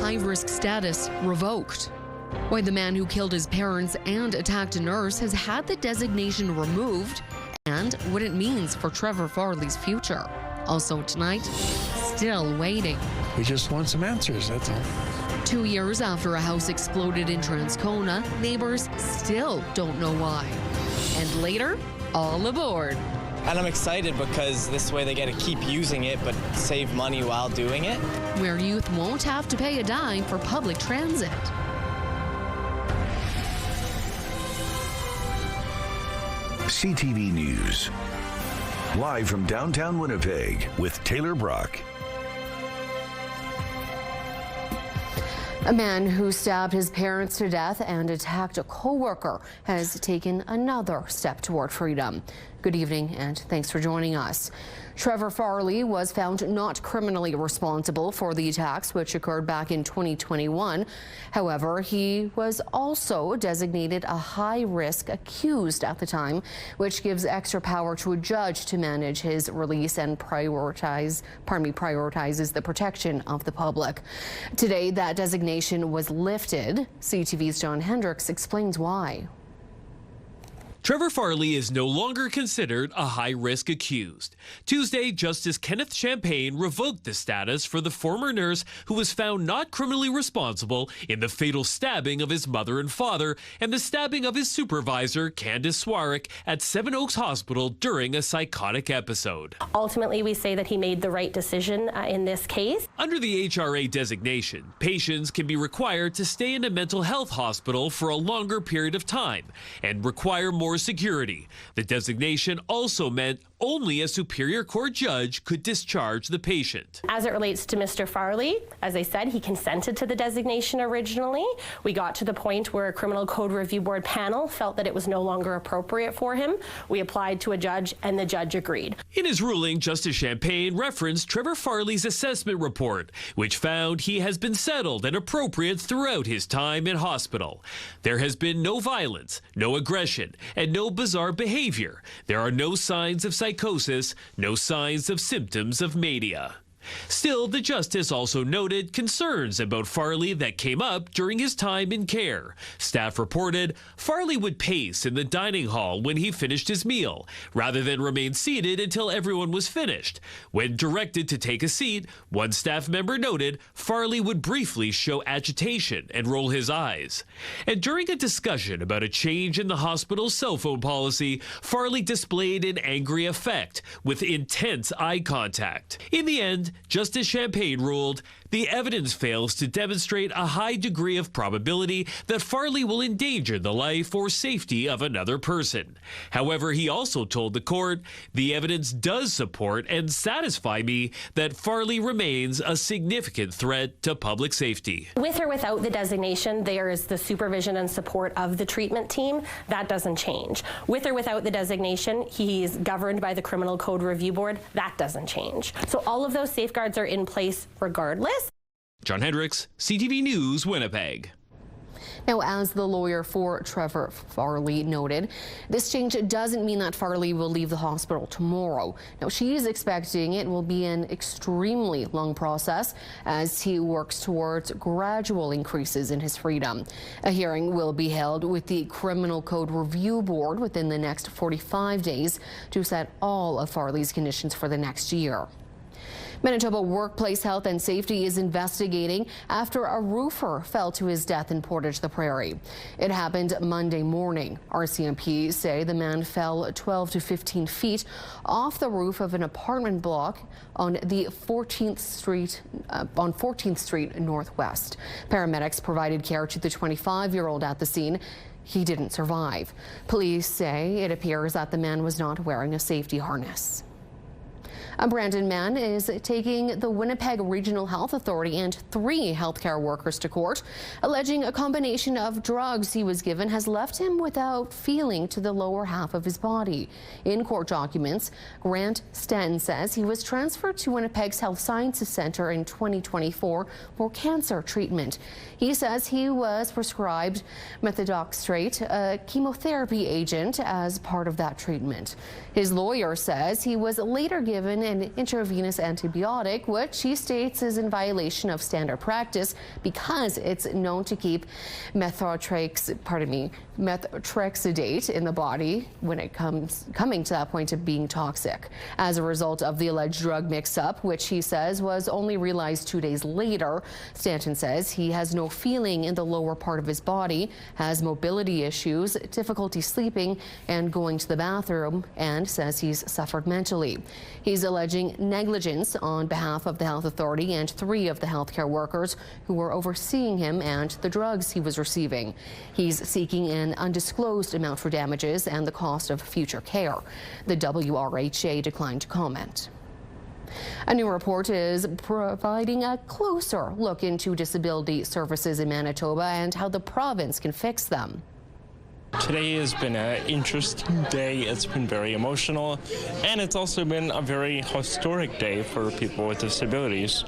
high-risk status revoked. Why the man who killed his parents and attacked a nurse has had the designation removed, and what it means for Trevor Farley's future. Also tonight, still waiting. We just want some answers, that's all. 2 years after a house exploded in Transcona, neighbors still don't know why. And later, all aboard. And I'm excited because this way they get to keep using it but save money while doing it. Where youth won't have to pay a dime for public transit. CTV News. Live from downtown Winnipeg with Taylor Brock. A man who stabbed his parents to death and attacked a co-worker has taken another step toward freedom. Good evening and thanks for joining us. Trevor Farley was found not criminally responsible for the attacks, which occurred back in 2021. However, he was also designated a high-risk accused at the time, which gives extra power to a judge to manage his release and prioritizes the protection of the public. Today, that designation was lifted. CTV's John Hendricks explains why. Trevor Farley is no longer considered a high-risk accused. Tuesday, Justice Kenneth Champagne revoked the status for the former nurse who was found not criminally responsible in the fatal stabbing of his mother and father and the stabbing of his supervisor, Candace Swarrick, at Seven Oaks Hospital during a psychotic episode. Ultimately, we say that he made the right decision in this case. Under the HRA designation, patients can be required to stay in a mental health hospital for a longer period of time and require more security. The designation also meant only a Superior Court judge could discharge the patient. As it relates to Mr. Farley, as I said, he consented to the designation originally. We got to the point where a Criminal Code Review Board panel felt that it was no longer appropriate for him. We applied to a judge and the judge agreed. In his ruling, Justice Champagne referenced Trevor Farley's assessment report, which found he has been settled and appropriate throughout his time in hospital. There has been no violence, no aggression, and no bizarre behavior. There are no signs of psychosis, no signs of symptoms of mania. Still, the justice also noted concerns about Farley that came up during his time in care. Staff reported Farley would pace in the dining hall when he finished his meal, rather than remain seated until everyone was finished. When directed to take a seat, one staff member noted Farley would briefly show agitation and roll his eyes. And during a discussion about a change in the hospital's cell phone policy, Farley displayed an angry effect with intense eye contact. In the end, Justice Champagne ruled the evidence fails to demonstrate a high degree of probability that Farley will endanger the life or safety of another person. However, he also told the court, the evidence does support and satisfy me that Farley remains a significant threat to public safety. With or without the designation, there is the supervision and support of the treatment team. That doesn't change. With or without the designation, he's governed by the Criminal Code Review Board. That doesn't change. So all of those safeguards are in place regardless. John Hendricks, CTV News, Winnipeg. Now, as the lawyer for Trevor Farley noted, this change doesn't mean that Farley will leave the hospital tomorrow. Now, she is expecting it will be an extremely long process as he works towards gradual increases in his freedom. A hearing will be held with the Criminal Code Review Board within the next 45 days to set all of Farley's conditions for the next year. Manitoba Workplace Health and Safety is investigating after a roofer fell to his death in Portage the Prairie. It happened Monday morning. RCMP say the man fell 12 to 15 feet off the roof of an apartment block on the 14th Street Northwest. Paramedics provided care to the 25-year-old at the scene. He didn't survive. Police say it appears that the man was not wearing a safety harness. A Brandon man is taking the Winnipeg Regional Health Authority and 3 healthcare workers to court, alleging a combination of drugs he was given has left him without feeling to the lower half of his body. In court documents, Grant Sten says he was transferred to Winnipeg's Health Sciences Centre in 2024 for cancer treatment. He says he was prescribed methotrexate, a chemotherapy agent, as part of that treatment. His lawyer says he was later given given an intravenous antibiotic, which he states is in violation of standard practice because it's known to keep methotrexate in the body when it coming to that point of being toxic. As a result of the alleged drug mix-up, which he says was only realized 2 days later, Stanton says he has no feeling in the lower part of his body, has mobility issues, difficulty sleeping and going to the bathroom, and says he's suffered mentally. He's alleging negligence on behalf of the health authority and 3 of the healthcare workers who were overseeing him and the drugs he was receiving. He's seeking an undisclosed amount for damages and the cost of future care. The WRHA declined to comment. A new report is providing a closer look into disability services in Manitoba and how the province can fix them. Today has been an interesting day. It's been very emotional, and it's also been a very historic day for people with disabilities.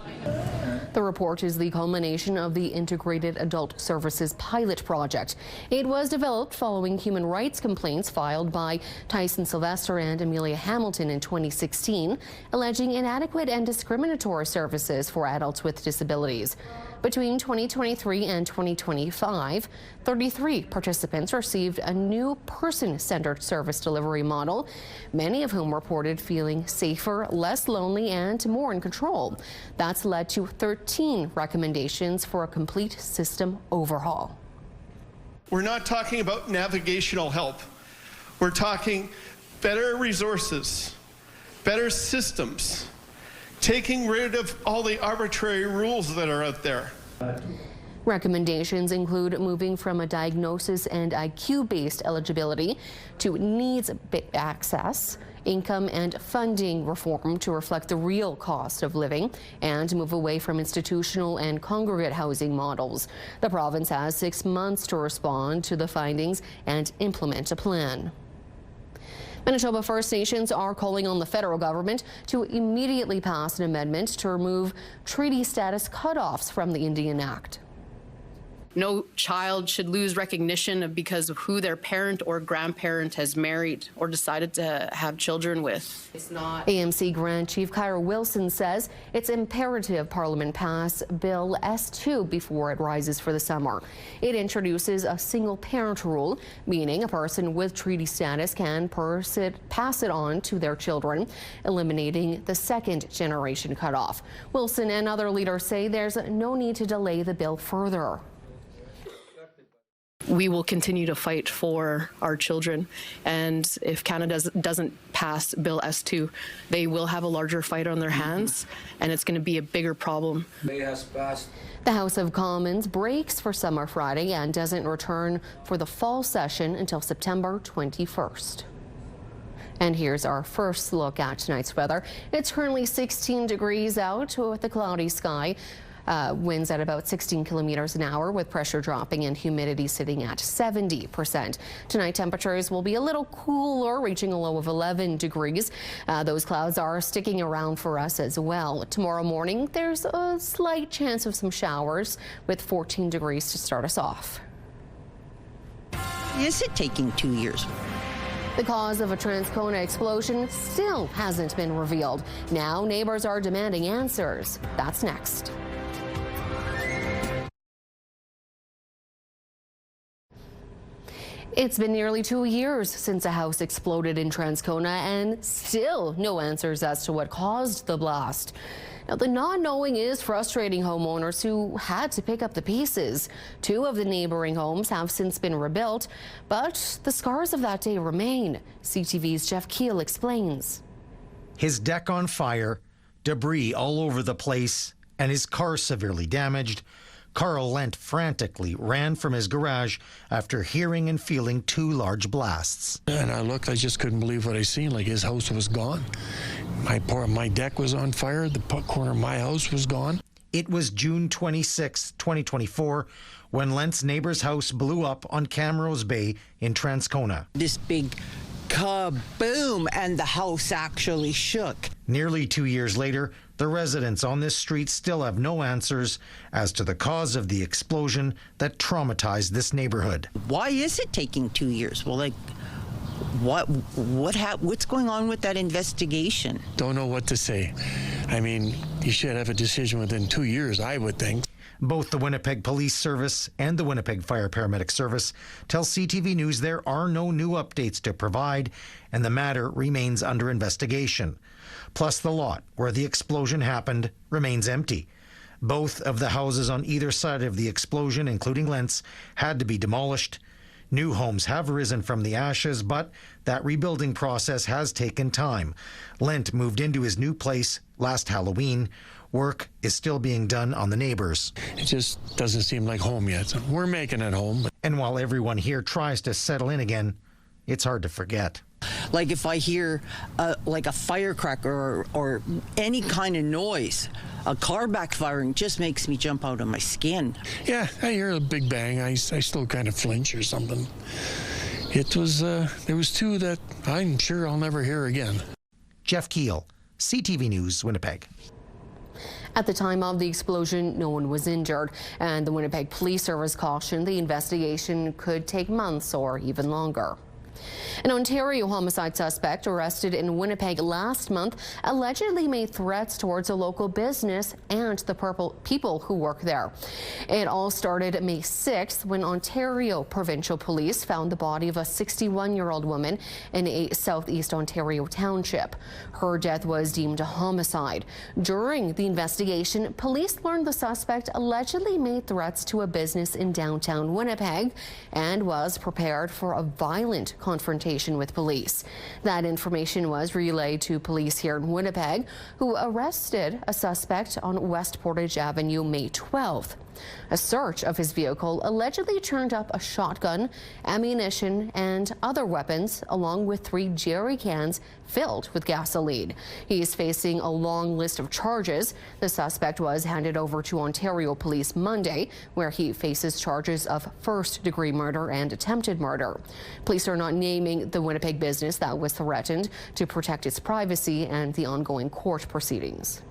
The report is the culmination of the Integrated Adult Services Pilot Project. It was developed following human rights complaints filed by Tyson Sylvester and Amelia Hamilton in 2016, alleging inadequate and discriminatory services for adults with disabilities. Between 2023 and 2025, 33 participants received a new person-centered service delivery model, many of whom reported feeling safer, less lonely, and more in control. That's led to 13 recommendations for a complete system overhaul. We're not talking about navigational help. We're talking better resources, better systems, taking rid of all the arbitrary rules that are out there. Recommendations include moving from a diagnosis and IQ-based eligibility to needs access, income and funding reform to reflect the real cost of living, and move away from institutional and congregate housing models. The province has 6 months to respond to the findings and implement a plan. Manitoba First Nations are calling on the federal government to immediately pass an amendment to remove treaty status cutoffs from the Indian Act. No child should lose recognition because of who their parent or grandparent has married or decided to have children with. It's not. AMC Grand Chief Kyra Wilson says it's imperative Parliament pass Bill S2 before it rises for the summer. It introduces a single parent rule, meaning a person with treaty status can pass it on to their children, eliminating the second generation cutoff. Wilson and other leaders say there's no need to delay the bill further. We will continue to fight for our children, and if Canada doesn't pass Bill S2, they will have a larger fight on their hands, and it's going to be a bigger problem. The House of Commons breaks for summer Friday and doesn't return for the fall session until September 21st. And here's our first look at tonight's weather. It's currently 16 degrees out with a cloudy sky. Winds at about 16 kilometers an hour with pressure dropping and humidity sitting at 70%. Tonight temperatures will be a little cooler, reaching a low of 11 degrees. Those clouds are sticking around for us as well. Tomorrow morning there's a slight chance of some showers with 14 degrees to start us off. Is it taking 2 years? The cause of a Transcona explosion still hasn't been revealed. Now neighbors are demanding answers. That's next. It's been nearly 2 years since a house exploded in Transcona, and still no answers as to what caused the blast. Now, the not knowing is frustrating homeowners who had to pick up the pieces. 2 of the neighboring homes have since been rebuilt, but the scars of that day remain. CTV's Jeff Keel explains. His deck on fire, debris all over the place, and his car severely damaged. Carl Lent frantically ran from his garage after hearing and feeling 2 large blasts. And I looked, I just couldn't believe what I seen. Like, his house was gone. My deck was on fire. The corner of my house was gone. It was June 26, 2024, when Lent's neighbor's house blew up on Camrose Bay in Transcona. This big kaboom, and the house actually shook. Nearly 2 years later, the residents on this street still have no answers as to the cause of the explosion that traumatized this neighborhood. Why is it taking 2 years? Well, What's going on with that investigation? Don't know what to say. I mean, you should have a decision within 2 years, I would think. Both the Winnipeg Police Service and the Winnipeg Fire Paramedic Service tell CTV News there are no new updates to provide, and the matter remains under investigation. Plus, the lot where the explosion happened remains empty. Both of the houses on either side of the explosion, including Lentz, had to be demolished. New homes have risen from the ashes, but that rebuilding process has taken time. Lent moved into his new place last Halloween. Work is still being done on the neighbors. It just doesn't seem like home yet. So we're making it home. And while everyone here tries to settle in again, it's hard to forget. Like if I hear like a firecracker or any kind of noise, a car backfiring just makes me jump out of my skin. Yeah, I hear a big bang. I still kind of flinch or something. It was, there was two that I'm sure I'll never hear again. Jeff Keel, CTV News, Winnipeg. At the time of the explosion, no one was injured, and the Winnipeg Police Service cautioned the investigation could take months or even longer. An Ontario homicide suspect arrested in Winnipeg last month allegedly made threats towards a local business and the people who work there. It all started May 6th when Ontario Provincial Police found the body of a 61-year-old woman in a southeast Ontario township. Her death was deemed a homicide. During the investigation, police learned the suspect allegedly made threats to a business in downtown Winnipeg and was prepared for a violent confrontation with police. That information was relayed to police here in Winnipeg, who arrested a suspect on West Portage Avenue May 12th. A search of his vehicle allegedly turned up a shotgun, ammunition, and other weapons, along with 3 jerry cans filled with gasoline. He is facing a long list of charges. The suspect was handed over to Ontario Police Monday, where he faces charges of first-degree murder and attempted murder. Police are not naming the Winnipeg business that was threatened to protect its privacy and the ongoing court proceedings.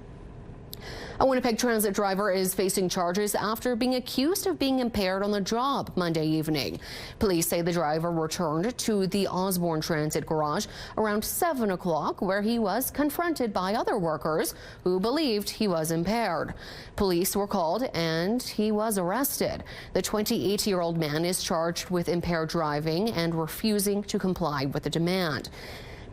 A Winnipeg Transit driver is facing charges after being accused of being impaired on the job Monday evening. Police say the driver returned to the Osborne Transit garage around 7 o'clock, where he was confronted by other workers who believed he was impaired. Police were called and he was arrested. The 28-year-old man is charged with impaired driving and refusing to comply with the demand.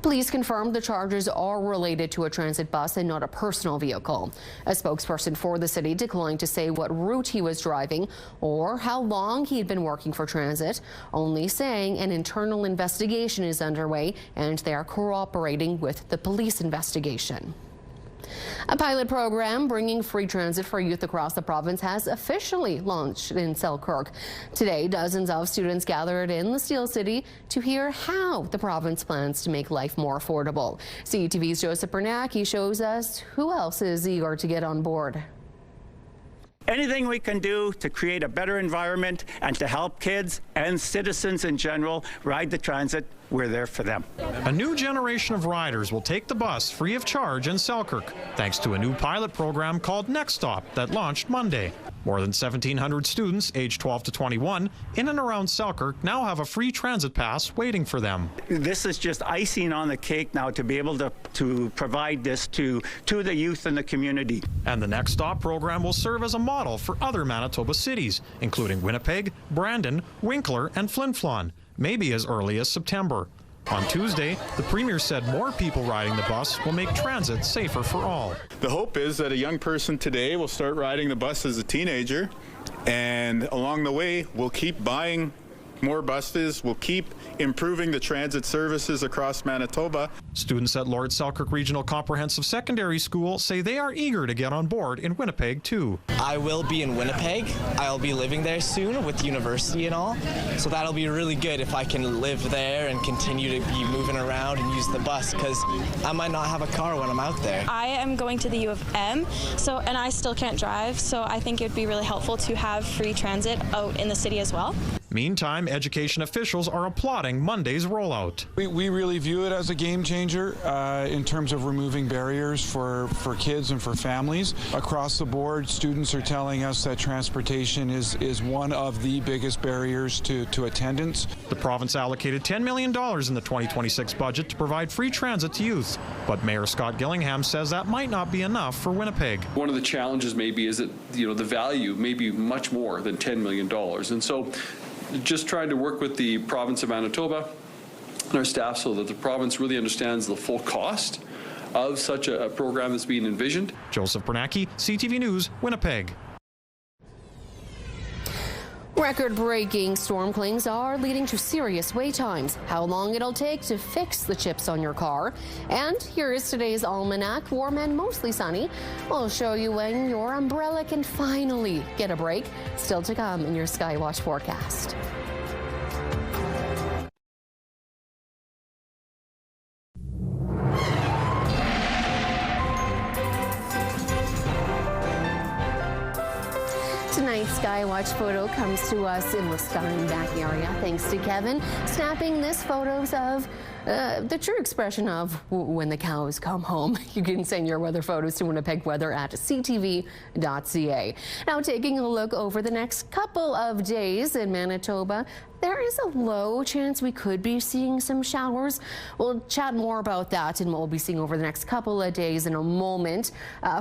Police confirmed the charges are related to a transit bus and not a personal vehicle. A spokesperson for the city declined to say what route he was driving or how long he had been working for transit, only saying an internal investigation is underway and they are cooperating with the police investigation. A pilot program bringing free transit for youth across the province has officially launched in Selkirk. Today, dozens of students gathered in the Steel City to hear how the province plans to make life more affordable. CTV's Joseph Bernacki shows us who else is eager to get on board. Anything we can do to create a better environment and to help kids and citizens in general ride the transit, we're there for them. A new generation of riders will take the bus free of charge in Selkirk, thanks to a new pilot program called Next Stop that launched Monday. More than 1,700 students aged 12 to 21 in and around Selkirk now have a free transit pass waiting for them. This is just icing on the cake now to be able to provide this to the youth in the community. And the Next Stop program will serve as a model for other Manitoba cities, including Winnipeg, Brandon, Winkler, and Flin Flon, maybe as early as September. On Tuesday, the Premier said more people riding the bus will make transit safer for all. The hope is that a young person today will start riding the bus as a teenager, and along the way, we'll keep buying more buses, we'll keep improving the transit services across Manitoba. Students at Lord Selkirk Regional Comprehensive Secondary School say they are eager to get on board in Winnipeg too. I will be in Winnipeg. I'll be living there soon with university and all, so that'll be really good if I can live there and continue to be moving around and use the bus, because I might not have a car when I'm out there. I am going to the U of M, and I still can't drive, so I think it would be really helpful to have free transit out in the city as well. Meantime, education officials are applauding Monday's rollout. We really view it as a game changer in terms of removing barriers for kids and for families. Across the board, students are telling us that transportation is one of the biggest barriers to attendance. The province allocated $10 million in the 2026 budget to provide free transit to youth, but Mayor Scott Gillingham says that might not be enough for Winnipeg. One of the challenges maybe is that the value may be much more than $10 million, and so just trying to work with the province of Manitoba and our staff so that the province really understands the full cost of such a program that's being envisioned. Joseph Bernacki, CTV News, Winnipeg. Record-breaking storm claims are leading to serious wait times, how long it'll take to fix the chips on your car. And here is today's almanac, warm and mostly sunny. We'll show you when your umbrella can finally get a break. Still to come in your Skywatch forecast. Tonight's Skywatch photo comes to us in the Steinbach area, thanks to Kevin, snapping this photos of the true expression of when the cows come home. You can send your weather photos to Winnipeg Weather at ctv.ca. Now, taking a look over the next couple of days in Manitoba, there is a low chance we could be seeing some showers. We'll chat more about that and what we'll be seeing over the next couple of days in a moment.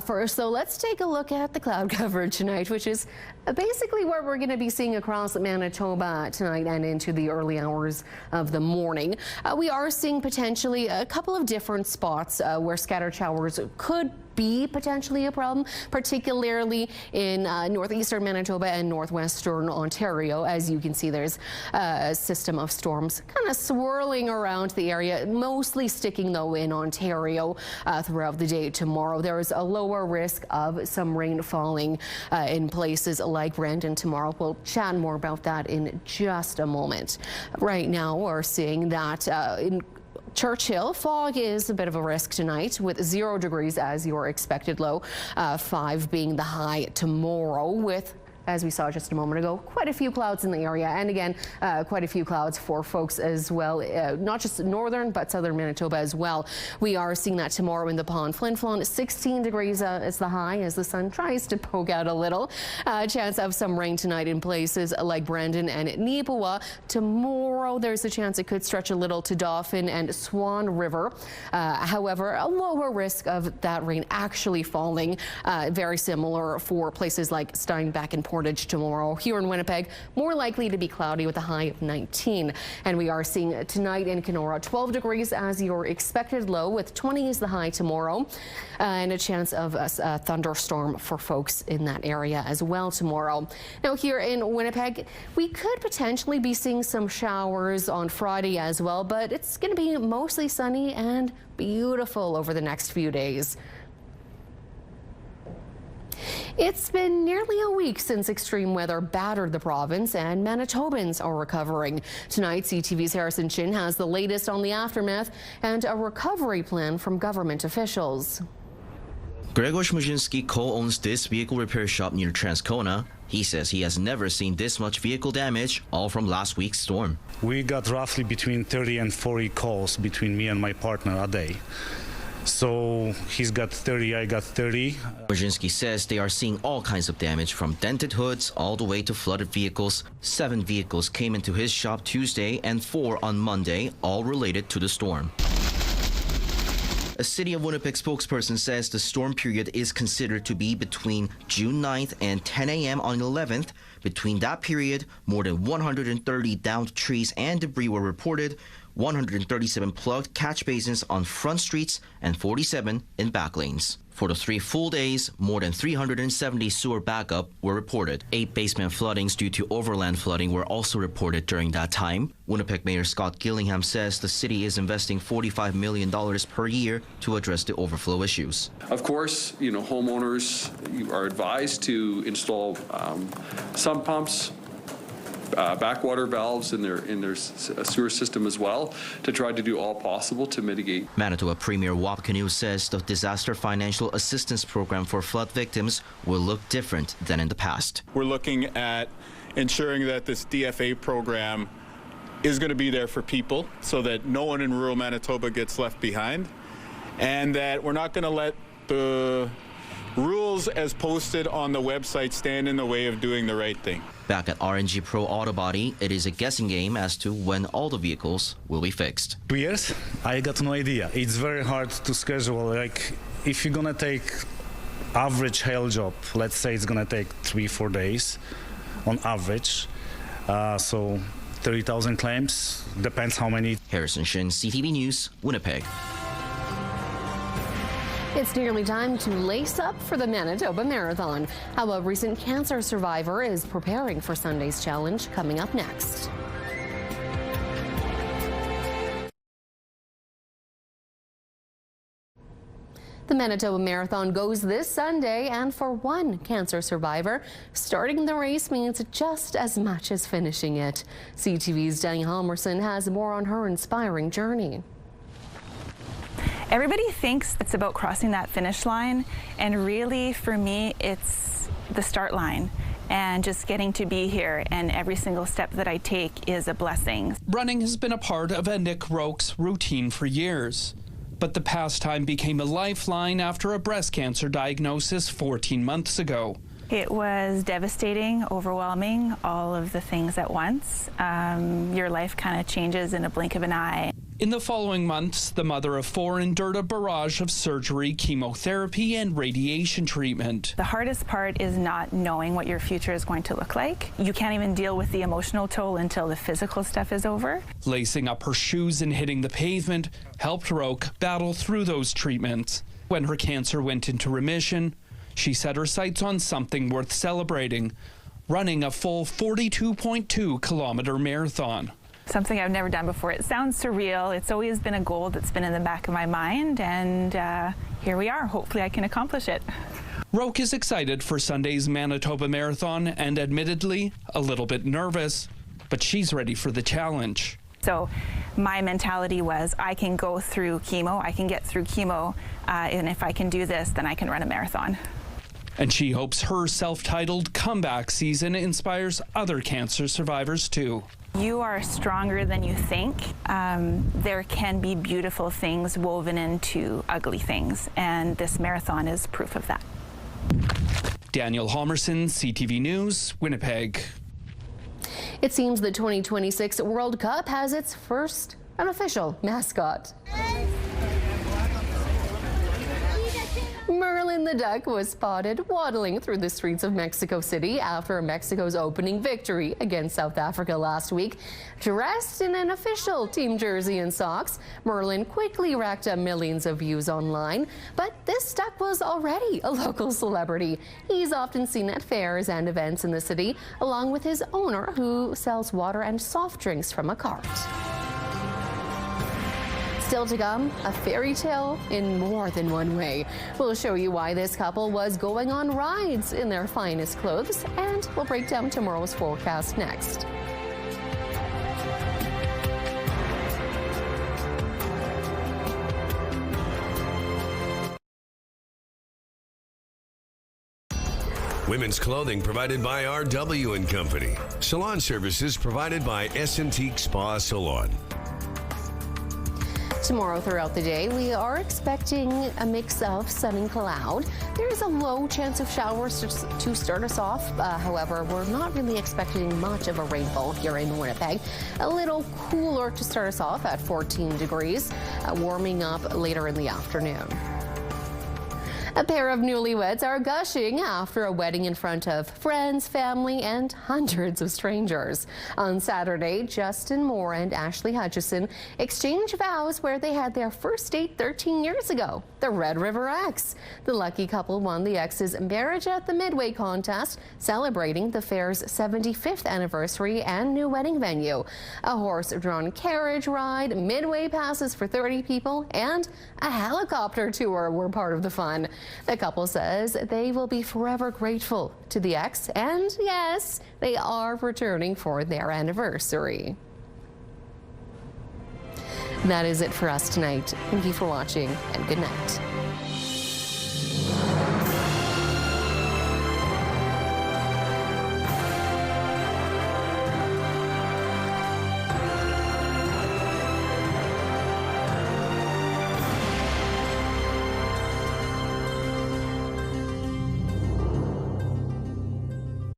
First, though, let's take a look at the cloud coverage tonight, which is basically what we're going to be seeing across Manitoba tonight and into the early hours of the morning. We are seeing potentially a couple of different spots where scattered showers could be potentially a problem, particularly in northeastern Manitoba and northwestern Ontario. As you can see, there's a system of storms kind of swirling around the area, mostly sticking though in Ontario throughout the day tomorrow. There is a lower risk of some rain falling in places like Brandon tomorrow. We'll chat more about that in just a moment. Right now, we're seeing that in Churchill, fog is a bit of a risk tonight with 0 degrees as your expected low, 5 being the high tomorrow with, as we saw just a moment ago, quite a few clouds in the area. And again, quite a few clouds for folks as well, not just northern, but southern Manitoba as well. We are seeing that tomorrow in the Pond. Flin Flon, 16 degrees is the high as the sun tries to poke out a little. Chance of some rain tonight in places like Brandon and Neepawa. Tomorrow, there's a chance it could stretch a little to Dauphin and Swan River. However, a lower risk of that rain actually falling. Very similar for places like Steinbach and Portage tomorrow. Here in Winnipeg, more likely to be cloudy with a high of 19. And we are seeing tonight in Kenora 12 degrees as your expected low with 20 is the high tomorrow. And a chance of a thunderstorm for folks in that area as well tomorrow. Now here in Winnipeg, we could potentially be seeing some showers on Friday as well, but it's going to be mostly sunny and beautiful over the next few days. It's been nearly a week since extreme weather battered the province, and Manitobans are recovering. Tonight, CTV's Harrison Chin has the latest on the aftermath and a recovery plan from government officials. Gregor Szmudzinski co-owns this vehicle repair shop near Transcona. He says he has never seen this much vehicle damage, all from last week's storm. We got roughly between 30 and 40 calls between me and my partner a day. So he's got 30, I got 30. Brzezinski says they are seeing all kinds of damage from dented hoods all the way to flooded vehicles. 7 vehicles came into his shop Tuesday and 4 on Monday, all related to the storm. A City of Winnipeg spokesperson says the storm period is considered to be between June 9th and 10 a.m. on 11th. Between that period, more than 130 downed trees and debris were reported, 137 plugged catch basins on front streets, and 47 in back lanes. For the 3 full days, more than 370 sewer backup were reported. 8 basement floodings due to overland flooding were also reported during that time. Winnipeg Mayor Scott Gillingham says the city is investing $45 million per year to address the overflow issues. Of course, homeowners are advised to install sump pumps, backwater valves in their sewer system as well, to try to do all possible to mitigate. Manitoba Premier Wap Kinew says the Disaster Financial Assistance Program for flood victims will look different than in the past. We're looking at ensuring that this DFA program is going to be there for people so that no one in rural Manitoba gets left behind, and that we're not going to let the rules as posted on the website stand in the way of doing the right thing. Back at RNG Pro Auto Body, it is a guessing game as to when all the vehicles will be fixed. 2 years? I got no idea. It's very hard to schedule. Like, if you're gonna take average hail job, let's say it's gonna take 3-4 days on average. So 30,000 claims, depends how many. Harrison Shin, CTV News, Winnipeg. It's nearly time to lace up for the Manitoba Marathon. How a recent cancer survivor is preparing for Sunday's challenge, coming up next. The Manitoba Marathon goes this Sunday, and for one cancer survivor, starting the race means just as much as finishing it. CTV's Danny Halmerson has more on her inspiring journey. Everybody thinks it's about crossing that finish line, and really for me it's the start line and just getting to be here, and every single step that I take is a blessing. Running has been a part of Nick Roque's routine for years, but the pastime became a lifeline after a breast cancer diagnosis 14 months ago. It was devastating, overwhelming, all of the things at once. Your life kind of changes in a blink of an eye. In the following months, the mother of 4 endured a barrage of surgery, chemotherapy, and radiation treatment. The hardest part is not knowing what your future is going to look like. You can't even deal with the emotional toll until the physical stuff is over. Lacing up her shoes and hitting the pavement helped Roque battle through those treatments. When her cancer went into remission, she set her sights on something worth celebrating, running a full 42.2-kilometer marathon. Something I've never done before. It sounds surreal. It's always been a goal that's been in the back of my mind, and here we are. Hopefully I can accomplish it. Roque is excited for Sunday's Manitoba Marathon and admittedly a little bit nervous, but she's ready for the challenge. So my mentality was, I can go through chemo, I can get through chemo, and if I can do this, then I can run a marathon. And she hopes her self-titled comeback season inspires other cancer survivors too. You are stronger than you think. There can be beautiful things woven into ugly things, and this marathon is proof of that. Daniel Halmerson, CTV News, Winnipeg. It seems the 2026 World Cup has its first unofficial mascot. Merlin the duck was spotted waddling through the streets of Mexico City after Mexico's opening victory against South Africa last week. Dressed in an official team jersey and socks, Merlin quickly racked up millions of views online, but this duck was already a local celebrity. He's often seen at fairs and events in the city, along with his owner, who sells water and soft drinks from a cart. Still to come, a fairy tale in more than one way. We'll show you why this couple was going on rides in their finest clothes, and we'll break down tomorrow's forecast next. Women's clothing provided by RW & Company. Salon services provided by S&T Spa Salon. Tomorrow throughout the day, we are expecting a mix of sun and cloud. There is a low chance of showers to start us off. However, we're not really expecting much of a rainfall here in Winnipeg. A little cooler to start us off at 14 degrees, warming up later in the afternoon. A pair of newlyweds are gushing after a wedding in front of friends, family, and hundreds of strangers. On Saturday, Justin Moore and Ashley Hutchison exchanged vows where they had their first date 13 years ago, the Red River X. The lucky couple won the X's Marriage at the Midway contest, celebrating the fair's 75th anniversary and new wedding venue. A horse-drawn carriage ride, Midway passes for 30 people, and a helicopter tour were part of the fun. The couple says they will be forever grateful to the ex, and yes, they are returning for their anniversary. That is it for us tonight. Thank you for watching, and good night.